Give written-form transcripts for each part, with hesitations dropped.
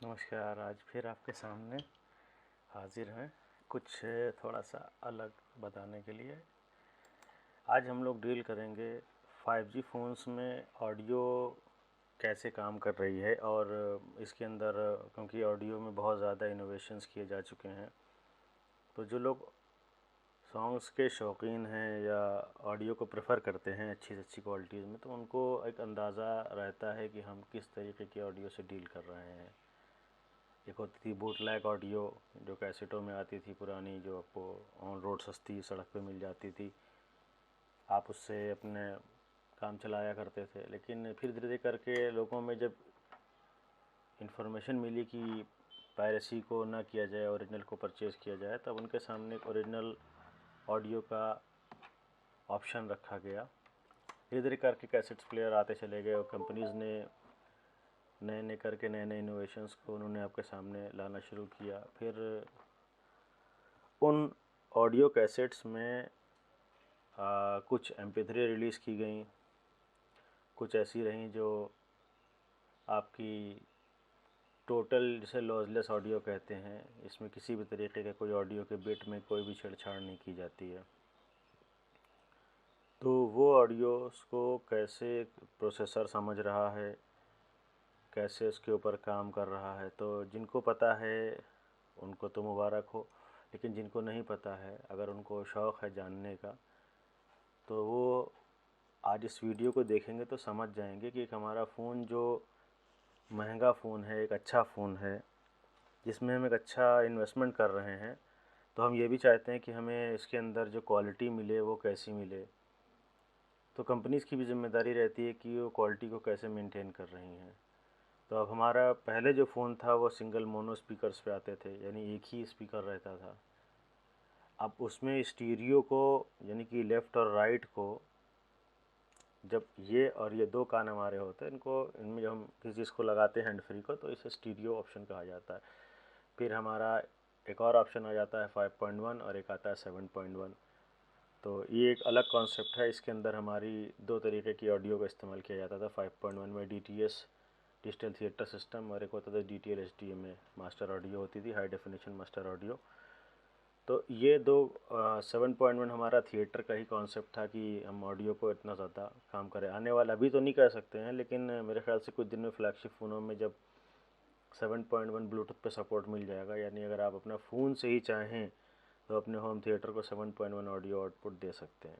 नमस्कार। आज फिर आपके सामने हाजिर हैं कुछ थोड़ा सा अलग बताने के लिए। आज हम लोग डील करेंगे 5G फ़ोन्स में ऑडियो कैसे काम कर रही है और इसके अंदर क्योंकि ऑडियो में बहुत ज़्यादा इनोवेशंस किए जा चुके हैं, तो जो लोग सॉन्ग्स के शौकीन हैं या ऑडियो को प्रेफर करते हैं अच्छी से अच्छी क्वालिटीज़ में, तो उनको एक अंदाज़ा रहता है कि हम किस तरीके की ऑडियो से डील कर रहे हैं। एक होती थी बूटलैग ऑडियो जो कैसेटों में आती थी पुरानी, जो आपको ऑन रोड सस्ती सड़क पे मिल जाती थी, आप उससे अपने काम चलाया करते थे। लेकिन फिर धीरे धीरे करके लोगों में जब इन्फॉर्मेशन मिली कि पायरेसी को ना किया जाए, ओरिजिनल को परचेज़ किया जाए, तब उनके सामने एक ओरिजिनल ऑडियो का ऑप्शन रखा गया। धीरे धीरे करके कैसेट्स प्लेयर आते चले गए और कंपनीज़ ने नए नए करके नए नए इनोवेशंस को उन्होंने आपके सामने लाना शुरू किया। फिर उन ऑडियो कैसेट्स में कुछ MP3 रिलीज़ की गई, कुछ ऐसी रहीं जो आपकी टोटल, जिसे लॉसलेस ऑडियो कहते हैं, इसमें किसी भी तरीके के कोई ऑडियो के बिट में कोई भी छेड़छाड़ नहीं की जाती है। तो वो ऑडियोज़ को कैसे प्रोसेसर समझ रहा है, कैसे उसके ऊपर काम कर रहा है, तो जिनको पता है उनको तो मुबारक हो, लेकिन जिनको नहीं पता है, अगर उनको शौक़ है जानने का, तो वो आज इस वीडियो को देखेंगे तो समझ जाएंगे कि एक हमारा फ़ोन जो महंगा फ़ोन है, एक अच्छा फ़ोन है, जिसमें हम एक अच्छा इन्वेस्टमेंट कर रहे हैं, तो हम ये भी चाहते हैं कि हमें इसके अंदर जो क्वालिटी मिले वो कैसी मिले। तो कंपनीज़ की भी ज़िम्मेदारी रहती है कि वो क्वालिटी को कैसे मेंटेन कर रही हैं। तो अब हमारा पहले जो फ़ोन था वो सिंगल मोनो स्पीकर्स पे आते थे, यानी एक ही स्पीकर रहता था। अब उसमें स्टीरियो को, यानी कि लेफ़्ट और राइट को, जब ये और ये दो कान हमारे होते हैं, इनको, इनमें जब हम किसी चीज़ को लगाते हैं हैंड फ्री को, तो इसे स्टीरियो ऑप्शन कहा जाता है। फिर हमारा एक और ऑप्शन आ जाता है 5.1 और एक आता है 7.1। तो ये एक अलग कॉन्सेप्ट है। इसके अंदर हमारी दो तरीके की ऑडियो का इस्तेमाल किया जाता था। 5.1 में DTS, डिजिटल थिएटर सिस्टम, और एक होता था DTL HDMA, मास्टर ऑडियो होती थी, हाई डेफिनेशन मास्टर ऑडियो। तो ये दो 7.1 हमारा थिएटर का ही कॉन्सेप्ट था कि हम ऑडियो को इतना ज़्यादा काम करें। आने वाला अभी तो नहीं कह सकते हैं, लेकिन मेरे ख्याल से कुछ दिन में फ्लैगशिप फ़ोनों में जब 7.1 ब्लूटूथ पे सपोर्ट मिल जाएगा, यानी अगर आप अपना फ़ोन से ही चाहें तो अपने होम थिएटर को 7.1 ऑडियो आउटपुट दे सकते हैं।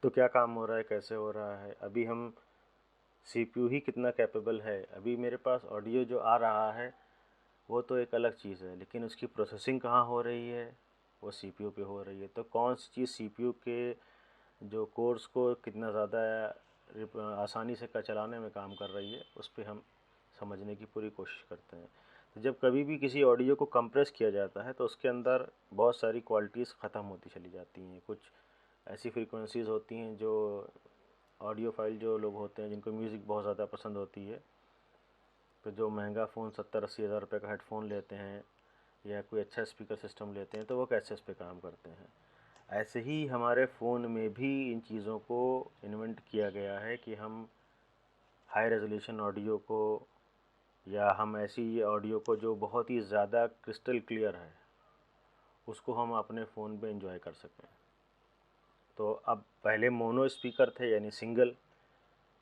तो क्या काम हो रहा है, कैसे हो रहा है, अभी हम CPU ही कितना कैपेबल है। अभी मेरे पास ऑडियो जो आ रहा है वो तो एक अलग चीज़ है, लेकिन उसकी प्रोसेसिंग कहाँ हो रही है, वो CPU पे हो रही है। तो कौन सी चीज़ CPU के जो कोर्स को कितना ज़्यादा आसानी से चलाने में काम कर रही है, उस पर हम समझने की पूरी कोशिश करते हैं। तो जब कभी भी किसी ऑडियो को कंप्रेस किया जाता है तो उसके अंदर बहुत सारी क्वालिटीज़ ख़त्म होती चली जाती हैं। कुछ ऐसी फ्रीक्वेंसीज़ होती हैं जो ऑडियो फाइल जो लोग होते हैं जिनको म्यूज़िक बहुत ज़्यादा पसंद होती है, तो जो महंगा फ़ोन 70-80 हज़ार रुपये का हेडफोन लेते हैं या कोई अच्छा स्पीकर सिस्टम लेते हैं, तो वो कैसे इस पे काम करते हैं। ऐसे ही हमारे फ़ोन में भी इन चीज़ों को इन्वेंट किया गया है कि हम हाई रेजोल्यूशन ऑडियो को, या हम ऐसी ऑडियो को जो बहुत ही ज़्यादा क्रिस्टल क्लियर है, उसको हम अपने फ़ोन पे एंजॉय कर सकें। तो अब पहले मोनो स्पीकर थे, यानी सिंगल,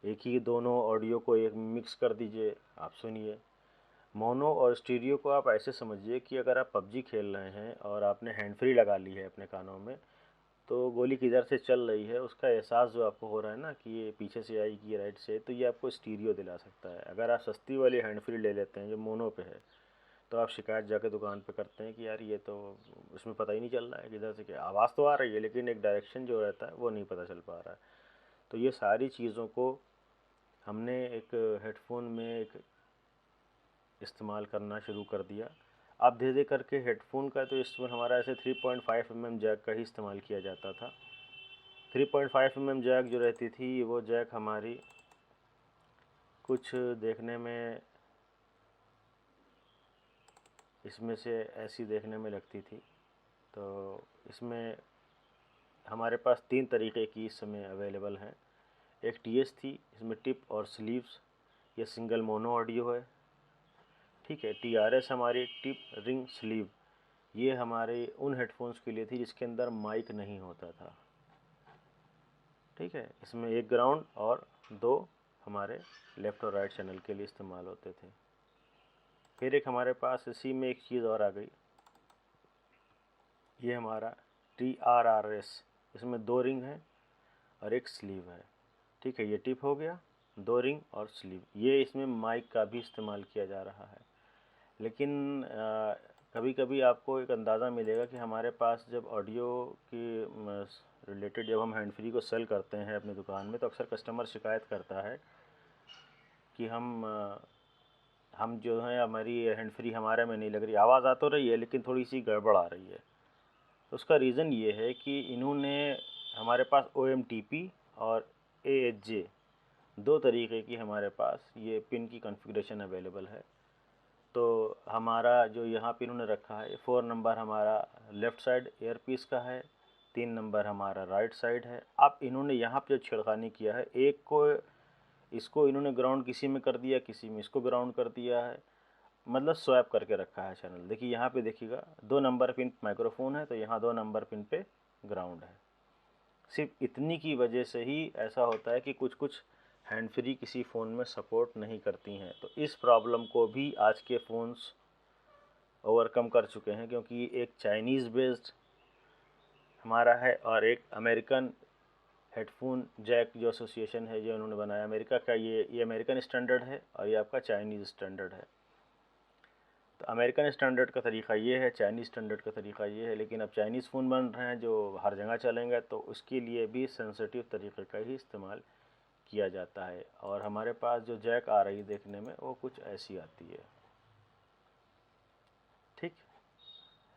एक ही दोनों ऑडियो को एक मिक्स कर दीजिए, आप सुनिए। मोनो और स्टीरियो को आप ऐसे समझिए कि अगर आप PUBG खेल रहे हैं और आपने हैंड फ्री लगा ली है अपने कानों में, तो गोली किधर से चल रही है उसका एहसास जो आपको हो रहा है ना, कि ये पीछे से आएगी या राइट से, तो ये आपको स्टीरियो दिला सकता है। अगर आप सस्ती वाली हैंड फ्री ले लेते हैं जो मोनो पे है, तो आप शिकायत जाके दुकान पे करते हैं कि यार ये तो, इसमें पता ही नहीं चल रहा है किधर से क्या आवाज़ तो आ रही है, लेकिन एक डायरेक्शन जो रहता है वो नहीं पता चल पा रहा है। तो ये सारी चीज़ों को हमने एक हेडफोन में एक इस्तेमाल करना शुरू कर दिया। अब धीरे धीरे करके हेडफोन का तो इस्तेमाल हमारा ऐसे 3.5 mm जैक का ही इस्तेमाल किया जाता था। 3.5 mm जैक जो रहती थी, वो जैक हमारी कुछ देखने में इसमें से ऐसी देखने में लगती थी। तो इसमें हमारे पास 3 तरीके की इस समय अवेलेबल हैं। एक TS थी, इसमें टिप और स्लीव्स, ये सिंगल मोनो ऑडियो है। ठीक है। TRS हमारी टिप रिंग स्लीव, ये हमारे उन हेडफोन्स के लिए थी जिसके अंदर माइक नहीं होता था। ठीक है, इसमें एक ग्राउंड और दो हमारे लेफ़्ट और राइट चैनल के लिए इस्तेमाल होते थे। फिर एक हमारे पास इसी में एक चीज़ और आ गई, ये हमारा TRRS, इसमें दो रिंग है और एक स्लीव है। ठीक है, ये टिप हो गया, दो रिंग और स्लीव। ये इसमें माइक का भी इस्तेमाल किया जा रहा है। लेकिन कभी कभी आपको एक अंदाज़ा मिलेगा कि हमारे पास जब ऑडियो की रिलेटेड जब हम हैंड फ्री को सेल करते हैं अपनी दुकान में, तो अक्सर कस्टमर शिकायत करता है कि हम जो है हमारी हैंड फ्री हमारे में नहीं लग रही, आवाज़ आ तो रही है लेकिन थोड़ी सी गड़बड़ आ रही है। तो उसका रीज़न ये है कि इन्होंने हमारे पास OMTP और AHJ दो तरीके की हमारे पास ये पिन की कॉन्फ़िगरेशन अवेलेबल है। तो हमारा जो यहाँ पे इन्होंने रखा है, 4 नंबर हमारा लेफ़्ट साइड ईयरपीस का है, 3 नंबर हमारा राइट साइड है। अब इन्होंने यहाँ पे जो छेड़खानी किया है, एक को इसको इन्होंने ग्राउंड किसी में कर दिया, किसी में इसको ग्राउंड कर दिया है, मतलब स्वैप करके रखा है चैनल। देखिए यहाँ पे देखिएगा 2 नंबर पिन माइक्रोफोन है, तो यहाँ 2 नंबर पिन पे ग्राउंड है। सिर्फ इतनी की वजह से ही ऐसा होता है कि कुछ कुछ हैंड फ्री किसी फ़ोन में सपोर्ट नहीं करती हैं। तो इस प्रॉब्लम को भी आज के फ़ोन्स ओवरकम कर चुके हैं, क्योंकि एक चाइनीज़ बेस्ड हमारा है और एक अमेरिकन हेडफोन जैक जो एसोसिएशन है, जो उन्होंने बनाया अमेरिका का, ये अमेरिकन स्टैंडर्ड है और ये आपका चाइनीज़ स्टैंडर्ड है। तो अमेरिकन स्टैंडर्ड का तरीका ये है, चाइनीज़ स्टैंडर्ड का तरीका ये है। लेकिन अब चाइनीज़ फ़ोन बन रहे हैं जो हर जगह चलेंगे, तो उसके लिए भी सेंसिटिव तरीके का ही इस्तेमाल किया जाता है। और हमारे पास जो जैक आ रही है देखने में, वो कुछ ऐसी आती है। ठीक,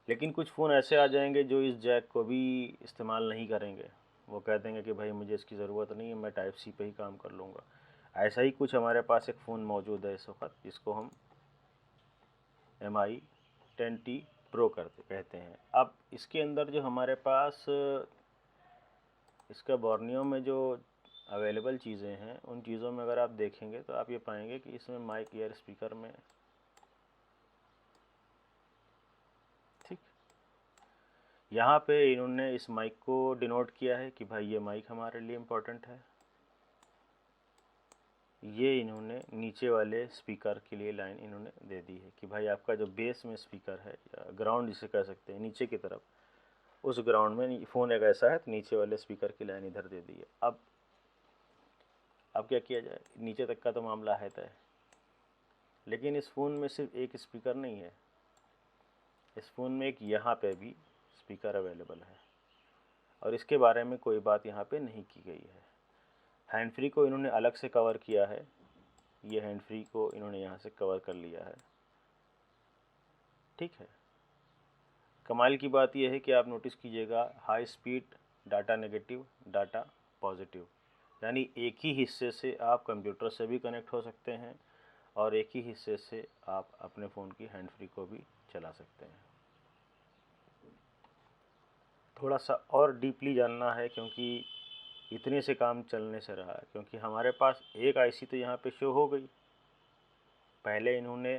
लेकिन कुछ फ़ोन ऐसे आ जाएंगे जो इस जैक को भी इस्तेमाल नहीं करेंगे। वो कह देंगे कि भाई मुझे इसकी ज़रूरत नहीं है, मैं टाइप सी पे ही काम कर लूँगा। ऐसा ही कुछ हमारे पास एक फ़ोन मौजूद है इस वक्त, जिसको हम MI 10T Pro कहते हैं। अब इसके अंदर जो हमारे पास इसका बोर्नियो में जो अवेलेबल चीज़ें हैं, उन चीज़ों में अगर आप देखेंगे तो आप ये पाएंगे कि इसमें माइक ईयर स्पीकर में, ठीक, यहाँ पे इन्होंने इस माइक को डिनोट किया है कि भाई ये माइक हमारे लिए इम्पोर्टेंट है। ये इन्होंने नीचे वाले स्पीकर के लिए लाइन इन्होंने दे दी है कि भाई आपका जो बेस में स्पीकर है, या ग्राउंड जिसे कह सकते हैं, नीचे की तरफ, उस ग्राउंड में फ़ोन एक ऐसा है तो नीचे वाले स्पीकर की लाइन इधर दे दी है। अब क्या किया जाए, नीचे तक का तो मामला है तय, लेकिन इस फ़ोन में सिर्फ एक स्पीकर नहीं है, इस फ़ोन में एक यहाँ पे भी स्पीकर अवेलेबल है और इसके बारे में कोई बात यहाँ पे नहीं की गई है। हैंड फ्री को इन्होंने अलग से कवर किया है, ये हैंड फ्री को इन्होंने यहाँ से कवर कर लिया है। ठीक है, कमाल की बात यह है कि आप नोटिस कीजिएगा, high speed data negative, data positive, यानी एक ही हिस्से से आप कंप्यूटर से भी कनेक्ट हो सकते हैं और एक ही हिस्से से आप अपने फ़ोन की हैंड फ्री को भी चला सकते हैं। थोड़ा सा और डीपली जानना है, क्योंकि इतने से काम चलने से रहा है, क्योंकि हमारे पास एक आईसी तो यहाँ पे शो हो गई। पहले इन्होंने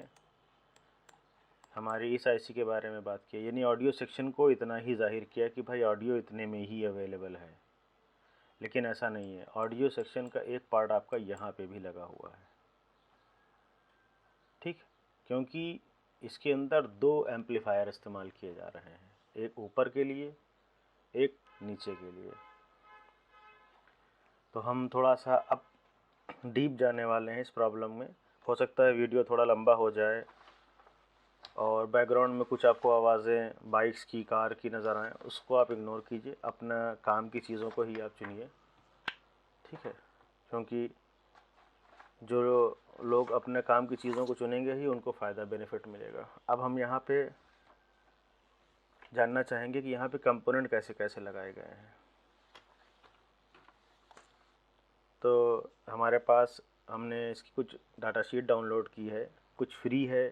हमारी इस आईसी के बारे में बात की, यानी ऑडियो सेक्शन को इतना ही जाहिर किया कि भाई ऑडियो इतने में ही अवेलेबल है, लेकिन ऐसा नहीं है। ऑडियो सेक्शन का एक पार्ट आपका यहाँ पे भी लगा हुआ है। ठीक, क्योंकि इसके अंदर दो एम्पलीफायर इस्तेमाल किए जा रहे हैं, एक ऊपर के लिए, एक नीचे के लिए। तो हम थोड़ा सा अब डीप जाने वाले हैं इस प्रॉब्लम में। हो सकता है वीडियो थोड़ा लंबा हो जाए और बैकग्राउंड में कुछ आपको आवाज़ें बाइक्स की, कार की नज़र आएँ, उसको आप इग्नोर कीजिए, अपना काम की चीज़ों को ही आप चुनिए। ठीक है, क्योंकि जो लोग अपने काम की चीज़ों को चुनेंगे ही उनको फ़ायदा बेनिफिट मिलेगा। अब हम यहाँ पे जानना चाहेंगे कि यहाँ पे कंपोनेंट कैसे कैसे लगाए गए हैं। तो हमारे पास हमने इसकी कुछ डाटा शीट डाउनलोड की है, कुछ फ्री है,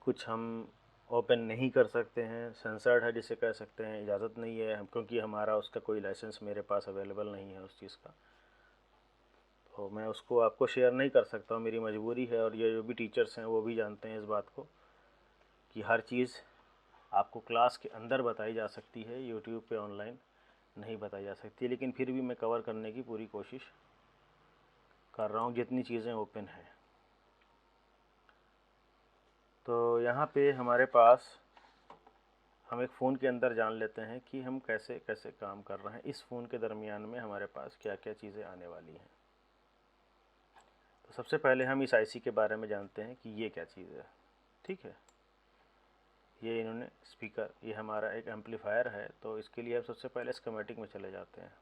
कुछ हम ओपन नहीं कर सकते हैं, सेंसर्ड है जिसे कह सकते हैं, इजाज़त नहीं है हम, क्योंकि हमारा उसका कोई लाइसेंस मेरे पास अवेलेबल नहीं है उस चीज़ का। तो मैं उसको आपको शेयर नहीं कर सकता हूँ, मेरी मजबूरी है। और ये जो भी टीचर्स हैं वो भी जानते हैं इस बात को कि हर चीज़ आपको क्लास के अंदर बताई जा सकती है, यूट्यूब पे ऑनलाइन नहीं बताई जा सकती। लेकिन फिर भी मैं कवर करने की पूरी कोशिश कर रहा हूँ जितनी चीज़ें ओपन हैं। तो यहाँ पे हमारे पास हम एक फ़ोन के अंदर जान लेते हैं कि हम कैसे कैसे काम कर रहे हैं। इस फ़ोन के दरमियान में हमारे पास क्या क्या चीज़ें आने वाली हैं। तो सबसे पहले हम इस आईसी के बारे में जानते हैं कि ये क्या चीज़ है। ठीक है, ये इन्होंने स्पीकर, ये हमारा एक एम्पलीफायर है। तो इसके लिए हम सबसे पहले स्कीमेटिक में चले जाते हैं।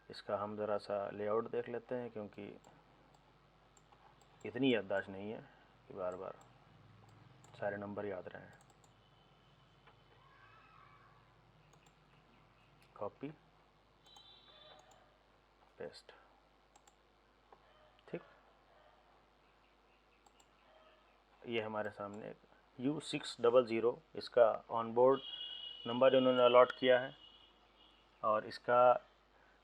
इसका हम ज़रा सा लेआउट देख लेते हैं, क्योंकि इतनी याददाश्त नहीं है कि बार बार सारे नंबर याद रहें। कॉपी पेस्ट, ठीक। ये हमारे सामने एक U600 इसका ऑनबोर्ड नंबर इन्होंने अलॉट किया है। और इसका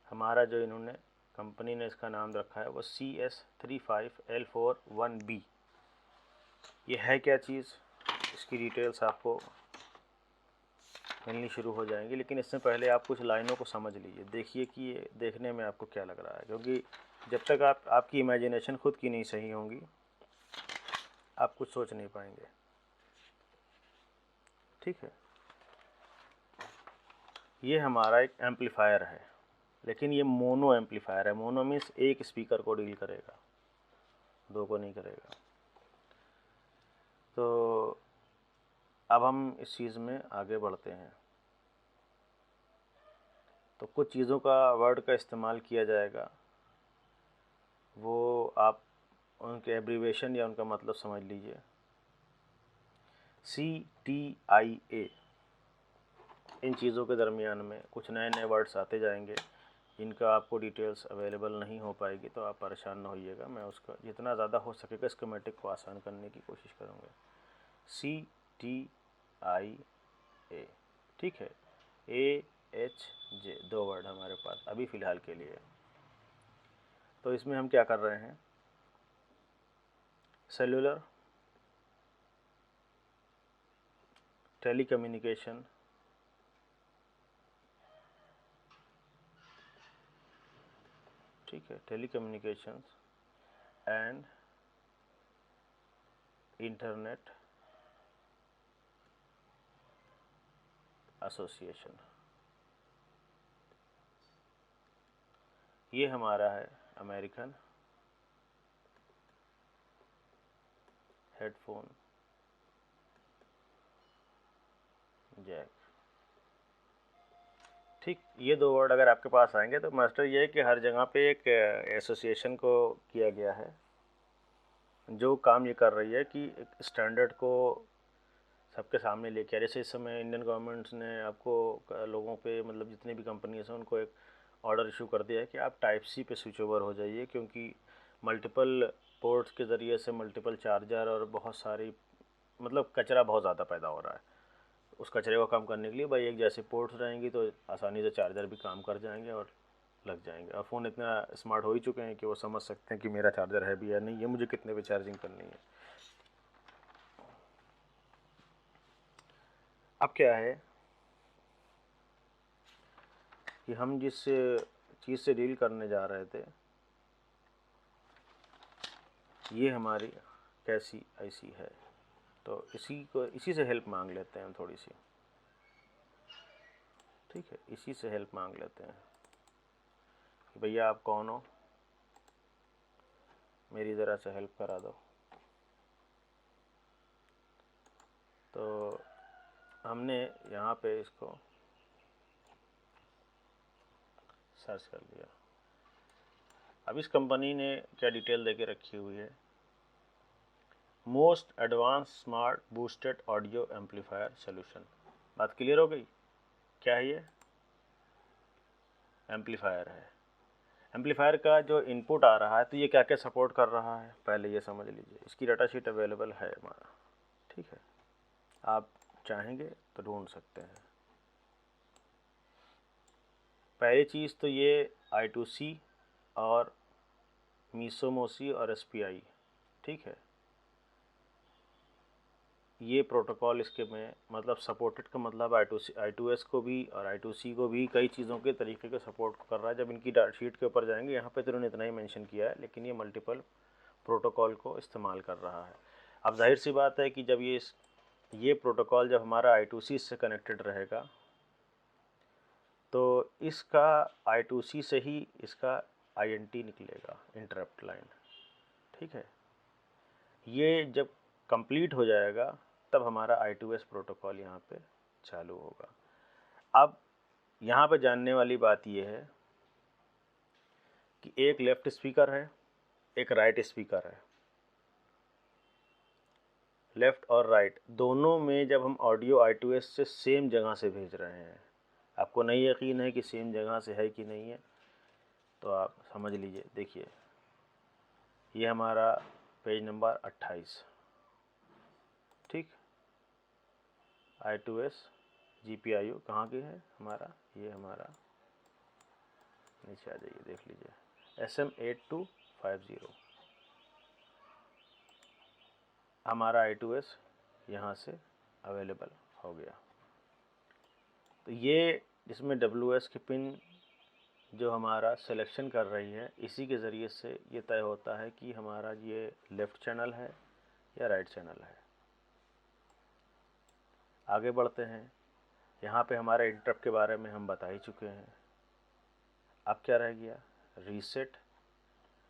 हमारा जो इन्होंने कंपनी ने इसका नाम रखा है वो CS35L41B। ये है क्या चीज़, इसकी डिटेल्स आपको मिलनी शुरू हो जाएंगी। लेकिन इससे पहले आप कुछ लाइनों को समझ लीजिए, देखिए कि ये देखने में आपको क्या लग रहा है। क्योंकि जब तक आपकी इमेजिनेशन खुद की नहीं सही होंगी, आप कुछ सोच नहीं पाएंगे। ठीक है, ये हमारा एक एम्पलीफायर है, लेकिन ये मोनो एम्पलीफायर है। मोनो मीन्स एक स्पीकर को डील करेगा, दो को नहीं करेगा। तो अब हम इस चीज़ में आगे बढ़ते हैं। तो कुछ चीज़ों का वर्ड का इस्तेमाल किया जाएगा, वो आप उनके एब्रीवेशन या उनका मतलब समझ लीजिए। CTIA, इन चीज़ों के दरमियान में कुछ नए नए वर्ड्स आते जाएंगे जिनका आपको डिटेल्स अवेलेबल नहीं हो पाएगी। तो आप परेशान ना होइएगा, मैं उसका जितना ज़्यादा हो सकेगा स्कीमेटिक को आसान करने की कोशिश करूँगा। CTIA, ठीक है। AHJ, दो वर्ड हमारे पास अभी फ़िलहाल के लिए। तो इसमें हम क्या कर रहे हैं, सेलुलर, टेलीकम्युनिकेशन, ठीक है, टेलीकम्युनिकेशंस एंड इंटरनेट एसोसिएशन, ये हमारा है अमेरिकन हेडफोन जैक। ठीक, ये दो वर्ड अगर आपके पास आएंगे तो मास्टर ये है कि हर जगह पे एक एसोसिएशन को किया गया है जो काम ये कर रही है कि एक स्टैंडर्ड को सबके सामने लेके आ। जैसे इस समय इंडियन गवर्नमेंट्स ने आपको लोगों पे, मतलब जितनी भी कंपनीज हैं उनको एक ऑर्डर इशू कर दिया है कि आप टाइप सी पे स्विच ओवर हो जाइए, क्योंकि मल्टीपल पोर्ट्स के ज़रिए से मल्टीपल चार्जर और बहुत सारी, मतलब कचरा बहुत ज़्यादा पैदा हो रहा है। उस कचरे को कम करने के लिए भाई एक जैसे पोर्ट्स रहेंगी तो आसानी से चार्जर भी काम कर जाएंगे और लग जाएंगे। और फ़ोन इतना स्मार्ट हो ही चुके हैं कि वो समझ सकते हैं कि मेरा चार्जर है भी या नहीं, ये मुझे कितने पे चार्जिंग करनी है। अब क्या है कि हम जिस चीज़ से डील करने जा रहे थे, ये हमारी कैसी आईसी है। तो इसी से हेल्प मांग लेते हैं थोड़ी सी। ठीक है, इसी से हेल्प मांग लेते हैं कि भैया आप कौन हो, मेरी ज़रा से हेल्प करा दो। तो हमने यहाँ पे इसको सर्च कर लिया। अब इस कंपनी ने क्या डिटेल देके रखी हुई है, most advance smart boosted audio amplifier solution. बात क्लियर हो गई, क्या है ये, एम्पलीफायर है। एम्पलीफायर का जो इनपुट आ रहा है तो ये क्या क्या सपोर्ट कर रहा है पहले ये समझ लीजिए। इसकी डाटा शीट अवेलेबल है हमारा, ठीक है, आप चाहेंगे तो ढूंढ सकते हैं। पहली चीज़ तो ये I2C और मीसोमोसी और एसपीआई, ठीक है। ये प्रोटोकॉल इसके में मतलब सपोर्टेड का मतलब I2S को भी और I2C को भी कई चीज़ों के तरीके के सपोर्ट कर रहा है। जब इनकी डाटा शीट के ऊपर जाएंगे यहाँ पे तो इन्होंने इतना ही मेंशन किया है, लेकिन ये मल्टीपल प्रोटोकॉल को इस्तेमाल कर रहा है। अब जाहिर सी बात है कि जब ये प्रोटोकॉल जब हमारा I2C से कनेक्टेड रहेगा तो इसका I2C से ही इसका INT निकलेगा, इंटरप्ट लाइन, ठीक है। ये जब कंप्लीट हो जाएगा तब हमारा I2S प्रोटोकॉल यहाँ पे चालू होगा। अब यहाँ पे जानने वाली बात ये है कि एक लेफ्ट स्पीकर है, एक राइट स्पीकर है। लेफ़्ट और राइट दोनों में जब हम ऑडियो I2S से सेम जगह से भेज रहे हैं, आपको नहीं यकीन है कि सेम जगह से है कि नहीं है, तो आप समझ लीजिए। देखिए, ये हमारा पेज नंबर 28, ठीक। I2S GPIO कहाँ के है हमारा, ये हमारा नीचे आ जाइए, देख लीजिए SM8250 हमारा I2S यहाँ से अवेलेबल हो गया। तो ये इसमें WS की पिन जो हमारा सिलेक्शन कर रही है, इसी के ज़रिए से ये तय होता है कि हमारा ये लेफ़्ट चैनल है या राइट चैनल है। आगे बढ़ते हैं। यहाँ पे हमारे इंटरप्ट के बारे में हम बता ही चुके हैं। अब क्या रह गया, रीसेट।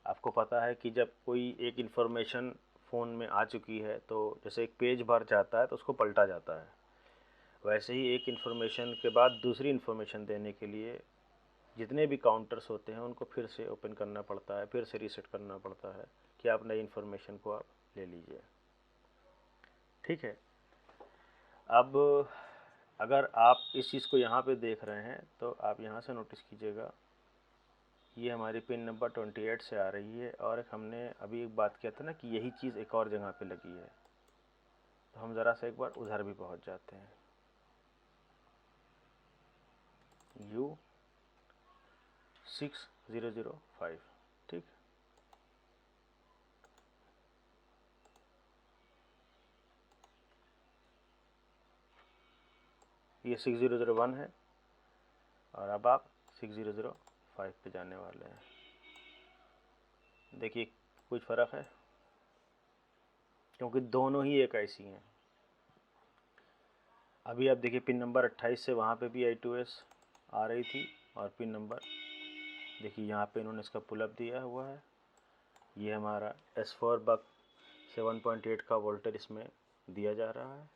आपको पता है कि जब कोई एक इन्फॉर्मेशन फ़ोन में आ चुकी है तो जैसे एक पेज भर जाता है तो उसको पलटा जाता है, वैसे ही एक इन्फॉर्मेशन के बाद दूसरी इन्फॉर्मेशन देने के लिए जितने भी काउंटर्स होते हैं उनको फिर से ओपन करना पड़ता है, फिर से रीसेट करना पड़ता है कि आप नई इन्फॉर्मेशन को आप ले लीजिए, ठीक है। अब अगर आप इस चीज़ को यहाँ पे देख रहे हैं तो आप यहाँ से नोटिस कीजिएगा, ये हमारी पिन नंबर 28 से आ रही है और हमने अभी एक बात किया था ना कि यही चीज़ एक और जगह पे लगी है, तो हम ज़रा सा एक बार उधर भी पहुँच जाते हैं। U6005, ठीक। ये 6001 है और अब आप 6005 पे जाने वाले हैं। देखिए कुछ फ़र्क है क्योंकि दोनों ही एक ऐसी हैं। अभी आप देखिए पिन नंबर 28 से वहाँ पे भी I2S आ रही थी और पिन नंबर देखिए यहाँ पे इन्होंने इसका पुलअप दिया हुआ है। ये हमारा S4 बक 7.8 का वोल्टेज इसमें दिया जा रहा है,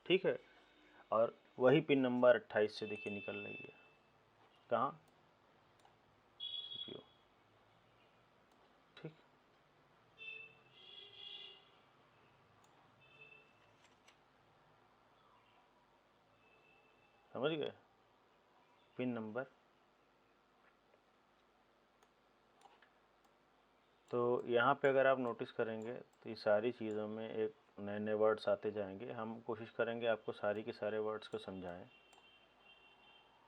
ठीक है। और वही पिन नंबर 28 से देखिए निकल रही है, कहाँ, CPU, ठीक। समझ गए, पिन नंबर। तो यहाँ पे अगर आप नोटिस करेंगे तो ये सारी चीज़ों में एक नए नए वर्ड्स आते जाएंगे। हम कोशिश करेंगे आपको सारी के सारे वर्ड्स को समझाएं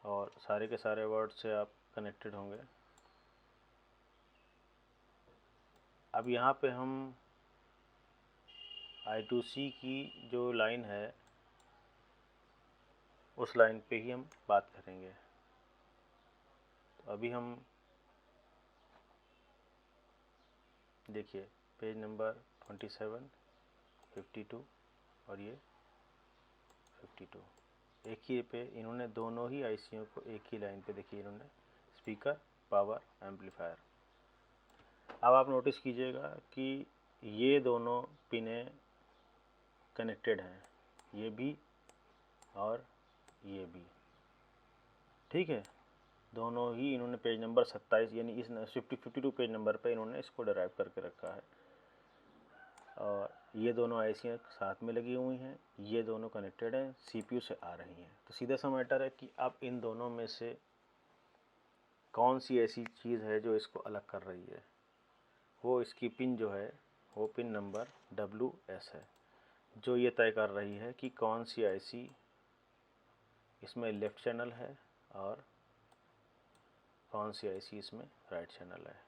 और सारे के सारे वर्ड्स से आप कनेक्टेड होंगे। अब यहाँ पे हम I2C की जो लाइन है उस लाइन पे ही हम बात करेंगे। तो अभी हम देखिए पेज नंबर 27, 52 और ये 52, एक ही पे इन्होंने दोनों ही आईसीओ को एक ही लाइन पे देखिए इन्होंने स्पीकर, पावर, एम्पलीफायर। अब आप नोटिस कीजिएगा कि ये दोनों पिनें कनेक्टेड हैं, ये भी और ये भी, ठीक है। दोनों ही इन्होंने पेज नंबर 27 यानी इस 52 पेज नंबर पे इन्होंने इसको डिराइव करके रखा है और ये दोनों आईसीयाँ साथ में लगी हुई हैं, ये दोनों कनेक्टेड हैं, सीपीयू से आ रही हैं। तो सीधा सा मैटर है कि अब इन दोनों में से कौन सी ऐसी चीज़ है जो इसको अलग कर रही है। वो इसकी पिन जो है वो पिन नंबर WS है जो ये तय कर रही है कि कौन सी आईसी इसमें लेफ़्ट चैनल है और कौन सी आईसी इसमें राइट चैनल है।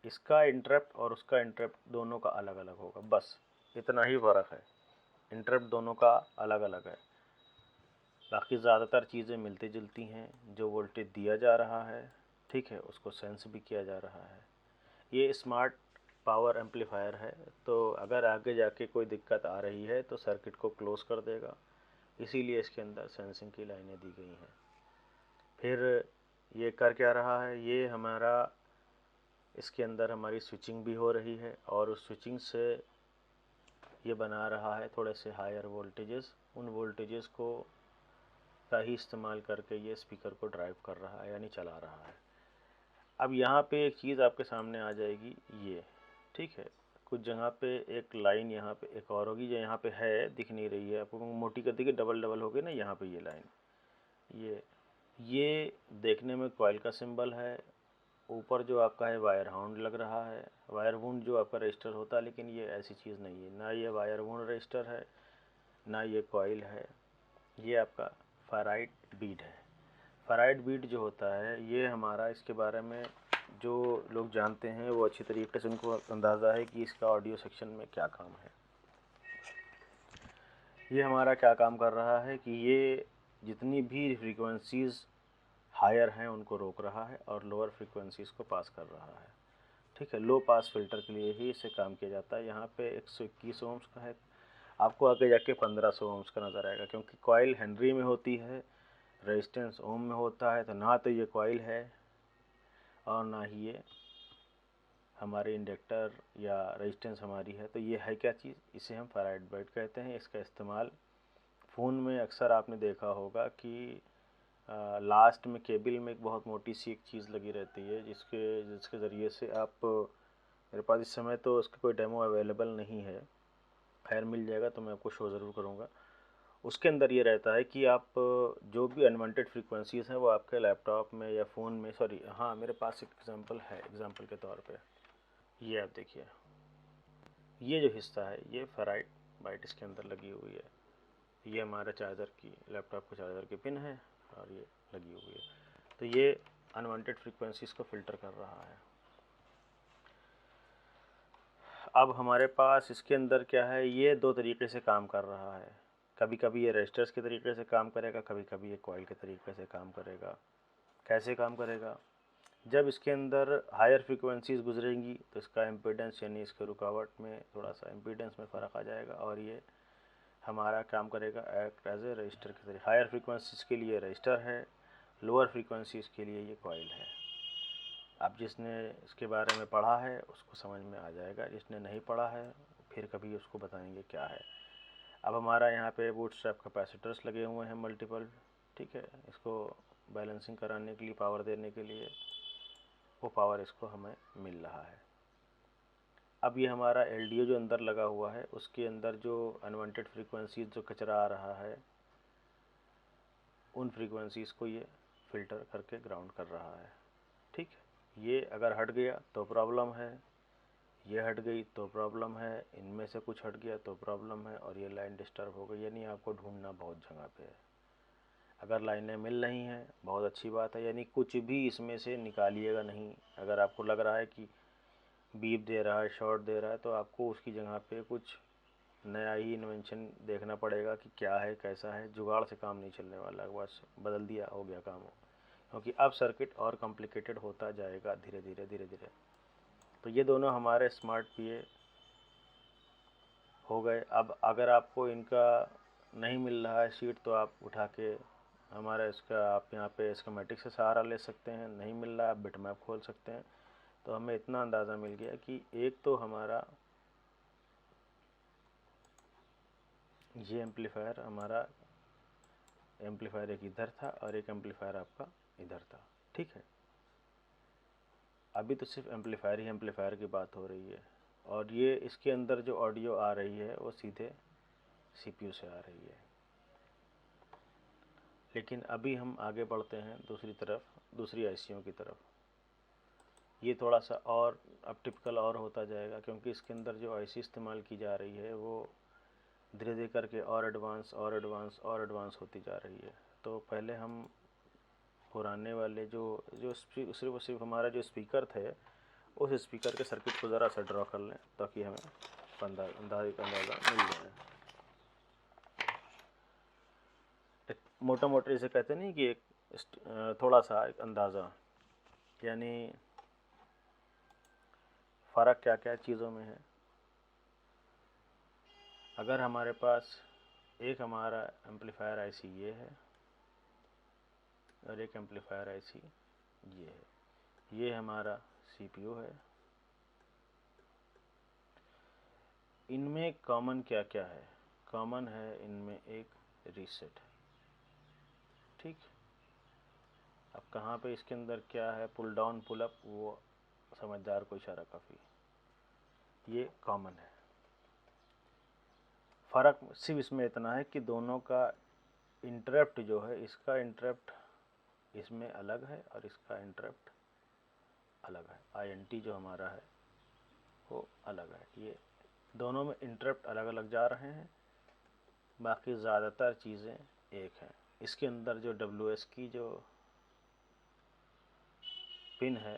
इसका इंटरप्ट और उसका इंटरप्ट दोनों का अलग अलग होगा, बस इतना ही फ़र्क है। इंटरप्ट दोनों का अलग अलग है, बाकी ज़्यादातर चीज़ें मिलती जुलती हैं। जो वोल्टेज दिया जा रहा है, ठीक है, उसको सेंस भी किया जा रहा है। ये स्मार्ट पावर एम्पलीफायर है, तो अगर आगे जाके कोई दिक्कत आ रही है तो सर्किट को क्लोज़ कर देगा, इसीलिए इसके अंदर सेंसिंग की लाइनें दी गई हैं। फिर ये कर क्या रहा है, ये हमारा इसके अंदर हमारी स्विचिंग भी हो रही है, और उस स्विचिंग से ये बना रहा है थोड़े से हायर वोल्टेजेस। उन वोल्टेजेस को का ही इस्तेमाल करके ये स्पीकर को ड्राइव कर रहा है, यानी चला रहा है। अब यहाँ पे एक चीज़ आपके सामने आ जाएगी, ये ठीक है, कुछ जगह पे एक लाइन यहाँ पे एक और होगी, जो यहाँ पे है दिख नहीं रही है आपको, मोटी कर दी कि डबल डबल हो गई ना, यहाँ पे ये लाइन, ये देखने में कॉइल का सिंबल है। ऊपर जो आपका है वायर हाउंड लग रहा है, वायर वुंड जो आपका रजिस्टर होता है, लेकिन ये ऐसी चीज़ नहीं है, ना ये वायर वुंड रजिस्टर है, ना ये कॉइल है, ये आपका फेराइट बीड है। फेराइट बीड जो होता है, ये हमारा इसके बारे में जो लोग जानते हैं वो अच्छी तरीके से उनको अंदाज़ा है कि इसका ऑडियो सेक्शन में क्या काम है। ये हमारा क्या काम कर रहा है कि ये जितनी भी फ्रीक्वेंसीज़ हायर हैं उनको रोक रहा है और लोअर फ्रीक्वेंसीज़ को पास कर रहा है, ठीक है। लो पास फिल्टर के लिए ही इसे काम किया जाता है। यहाँ पे 121 ओम्स का है, आपको आगे जाके 1500 ओम्स का नज़र आएगा, क्योंकि कॉइल हेनरी में होती है, रेजिस्टेंस ओम में होता है, तो ना तो ये कॉइल है और ना ही ये हमारे इंडक्टर या रेजिस्टेंस हमारी है। तो ये है क्या चीज़, इसे हम फेराइट बीड कहते हैं। इसका इस्तेमाल फ़ोन में अक्सर आपने देखा होगा कि लास्ट में केबल में एक बहुत मोटी सी एक चीज़ लगी रहती है, जिसके ज़रिए से आप, मेरे पास इस समय तो उसका कोई डेमो अवेलेबल नहीं है, खैर मिल जाएगा तो मैं आपको शो ज़रूर करूँगा। उसके अंदर ये रहता है कि आप जो भी अनवांटेड फ्रीक्वेंसीज़ हैं वो आपके लैपटॉप में या फ़ोन में, सॉरी हाँ, मेरे पास एक एग्जांपल है, एग्जांपल के तौर पे ये आप देखिए, ये जो हिस्सा है ये फेराइट बाइट इसके अंदर लगी हुई है। ये हमारा चार्जर की, लैपटॉप के चार्जर की पिन है और ये लगी हुई है, तो ये अनवांटेड फ्रीक्वेंसीज़ को फ़िल्टर कर रहा है। अब हमारे पास इसके अंदर क्या है, ये दो तरीके से काम कर रहा है। कभी कभी ये रेजिस्टर्स के तरीके से काम करेगा, कभी कभी ये कॉइल के तरीके से काम करेगा। कैसे काम करेगा, जब इसके अंदर हायर फ्रीक्वेंसीज गुजरेंगी तो इसका इम्पीडेंस यानी इसके रुकावट में थोड़ा सा इम्पीडेंस में फ़र्क आ जाएगा, और ये हमारा काम करेगा एक्ट एज ए रजिस्टर के तरीके। हायर फ्रीक्वेंसीज के लिए रजिस्टर है, लोअर फ्रीक्वेंसीज के लिए ये कॉइल है। अब जिसने इसके बारे में पढ़ा है उसको समझ में आ जाएगा, जिसने नहीं पढ़ा है फिर कभी उसको बताएंगे क्या है। अब हमारा यहाँ पे बूटस्ट्रैप कैपेसिटर्स लगे हुए हैं मल्टीपल, ठीक है, इसको बैलेंसिंग कराने के लिए, पावर देने के लिए, वो पावर इसको हमें मिल रहा है। अब ये हमारा LDO जो अंदर लगा हुआ है, उसके अंदर जो अनवांटेड फ्रीक्वेंसीज जो कचरा आ रहा है, उन फ्रीक्वेंसीज़ को ये फ़िल्टर करके ग्राउंड कर रहा है, ठीक है। ये अगर हट गया तो प्रॉब्लम है, ये हट गई तो प्रॉब्लम है, इनमें से कुछ हट गया तो प्रॉब्लम है, और ये लाइन डिस्टर्ब हो गई, यानी आपको ढूंढना बहुत जगह पे है। अगर लाइनें मिल रही हैं बहुत अच्छी बात है, यानी कुछ भी इसमें से निकालिएगा नहीं। अगर आपको लग रहा है कि बीप दे रहा है, शॉर्ट दे रहा है, तो आपको उसकी जगह पे कुछ नया ही इन्वेंशन देखना पड़ेगा कि क्या है कैसा है। जुगाड़ से काम नहीं चलने वाला, बस बदल दिया हो गया काम, क्योंकि अब सर्किट और कॉम्प्लिकेटेड होता जाएगा धीरे धीरे धीरे धीरे। तो ये दोनों हमारे स्मार्ट PA हो गए। अब अगर आपको इनका नहीं मिल रहा है शीट, तो आप उठा के हमारा इसका आप यहाँ पे स्कीमेटिक से सहारा ले सकते हैं। नहीं मिल रहा है आप बिटमैप खोल सकते हैं। तो हमें इतना अंदाज़ा मिल गया कि एक तो हमारा ये एम्पलीफायर, हमारा एम्पलीफायर एक इधर था और एक एम्पलीफायर आपका इधर था, ठीक है। अभी तो सिर्फ एम्पलीफायर ही एम्पलीफायर की बात हो रही है, और ये इसके अंदर जो ऑडियो आ रही है वो सीधे CPU से आ रही है। लेकिन अभी हम आगे बढ़ते हैं दूसरी तरफ, दूसरी ICयों की तरफ। ये थोड़ा सा और अब टिपिकल और होता जाएगा, क्योंकि इसके अंदर जो IC इस्तेमाल की जा रही है वो धीरे धीरे करके और एडवांस और एडवांस और एडवांस होती जा रही है। तो पहले हम पुराने वाले जो जो सिर्फ हमारा जो स्पीकर थे उस स्पीकर के सर्किट को ज़रा सा ड्रॉ कर लें ताकि हमें अंदाज़ा मिल जाए। एक मोटा मोटा इसे कहते नहीं कि एक थोड़ा सा एक अंदाज़ा, यानी फ़र्क क्या क्या चीज़ों में है। अगर हमारे पास एक हमारा एम्पलीफायर आईसी ये है और एक एम्पलीफायर आईसी ये है, ये हमारा सीपीयू है। इनमें कॉमन क्या क्या है? कॉमन है इनमें एक रीसेट, ठीक। अब कहाँ पे इसके अंदर क्या है, पुल डाउन पुल अप, वो समझदार को इशारा काफ़ी, ये कॉमन है। फ़र्क सिर्फ इसमें इतना है कि दोनों का इंटरप्ट जो है, इसका इंटरप्ट इसमें अलग है और इसका इंटरप्ट अलग है। आईएनटी जो हमारा है वो अलग है। ये दोनों में इंटरप्ट अलग अलग जा रहे हैं, बाकी ज़्यादातर चीज़ें एक हैं। इसके अंदर जो WS की जो पिन है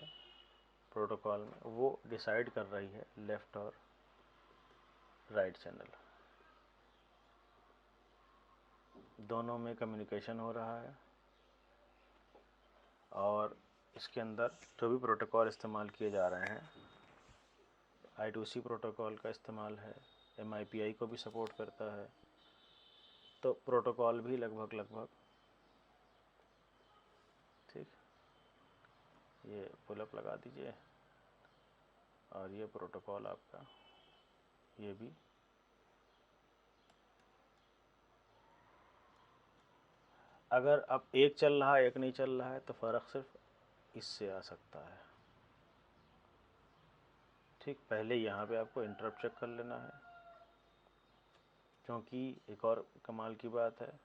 प्रोटोकॉल में, वो डिसाइड कर रही है लेफ़्ट और राइट चैनल। दोनों में कम्युनिकेशन हो रहा है और इसके अंदर जो भी प्रोटोकॉल इस्तेमाल किए जा रहे हैं, I2C प्रोटोकॉल का इस्तेमाल है, MIPI को भी सपोर्ट करता है, तो प्रोटोकॉल भी लगभग ठीक। ये पुल अप लगा दीजिए और ये प्रोटोकॉल आपका, ये भी अगर अब एक चल रहा है एक नहीं चल रहा है तो फ़र्क सिर्फ इससे आ सकता है, ठीक। पहले यहाँ पे आपको इंटरप्ट चेक कर लेना है, क्योंकि एक और कमाल की बात है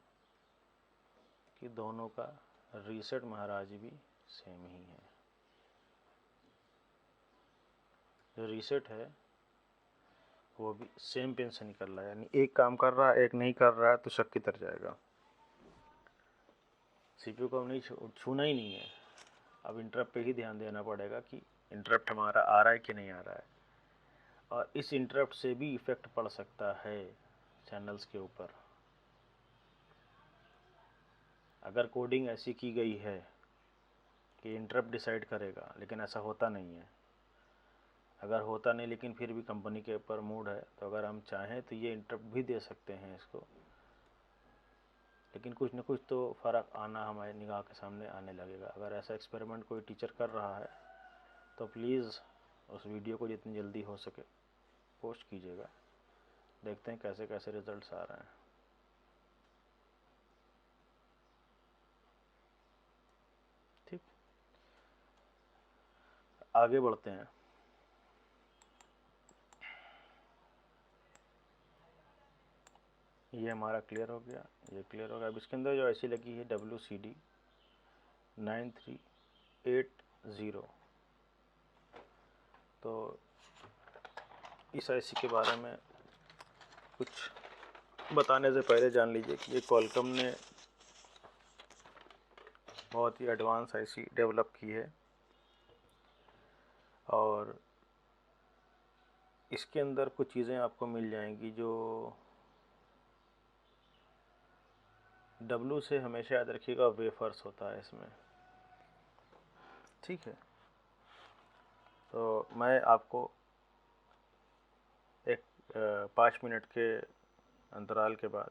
कि दोनों का रीसेट महाराज भी सेम ही है। जो रीसेट है वो भी सेम पिन से निकल रहा है, यानी एक काम कर रहा है एक नहीं कर रहा है तो शक की तर जाएगा। सीपीयू को नहीं छूना ही नहीं है, अब इंटरप्ट पे ही ध्यान देना पड़ेगा कि इंटरप्ट हमारा आ रहा है कि नहीं आ रहा है। और इस इंटरप्ट से भी इफ़ेक्ट पड़ सकता है चैनल्स के ऊपर। अगर कोडिंग ऐसी की गई है कि इंटरप्ट डिसाइड करेगा, लेकिन ऐसा होता नहीं है। अगर होता नहीं लेकिन फिर भी कंपनी के ऊपर मूड है, तो अगर हम चाहें तो ये इंटरप्ट भी दे सकते हैं इसको, लेकिन कुछ न कुछ तो फ़र्क आना हमारे निगाह के सामने आने लगेगा। अगर ऐसा एक्सपेरिमेंट कोई टीचर कर रहा है तो प्लीज़ उस वीडियो को जितनी जल्दी हो सके पोस्ट कीजिएगा, देखते हैं कैसे कैसे रिजल्ट्स आ रहे हैं, ठीक। आगे बढ़ते हैं। ये हमारा क्लियर हो गया, ये क्लियर हो गया। अब इसके अंदर जो IC लगी है WCD 9380, तो इस IC के बारे में कुछ बताने से पहले जान लीजिए कि ये क्वालकॉम ने बहुत ही एडवांस IC डेवलप की है और इसके अंदर कुछ चीज़ें आपको मिल जाएंगी जो W से हमेशा याद रखिएगा वेफर्स होता है इसमें, ठीक है। तो मैं आपको एक 5 मिनट के अंतराल के बाद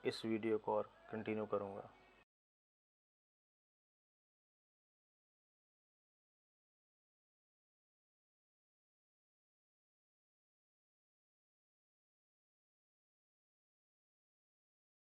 इस वीडियो को और कंटिन्यू करूँगा।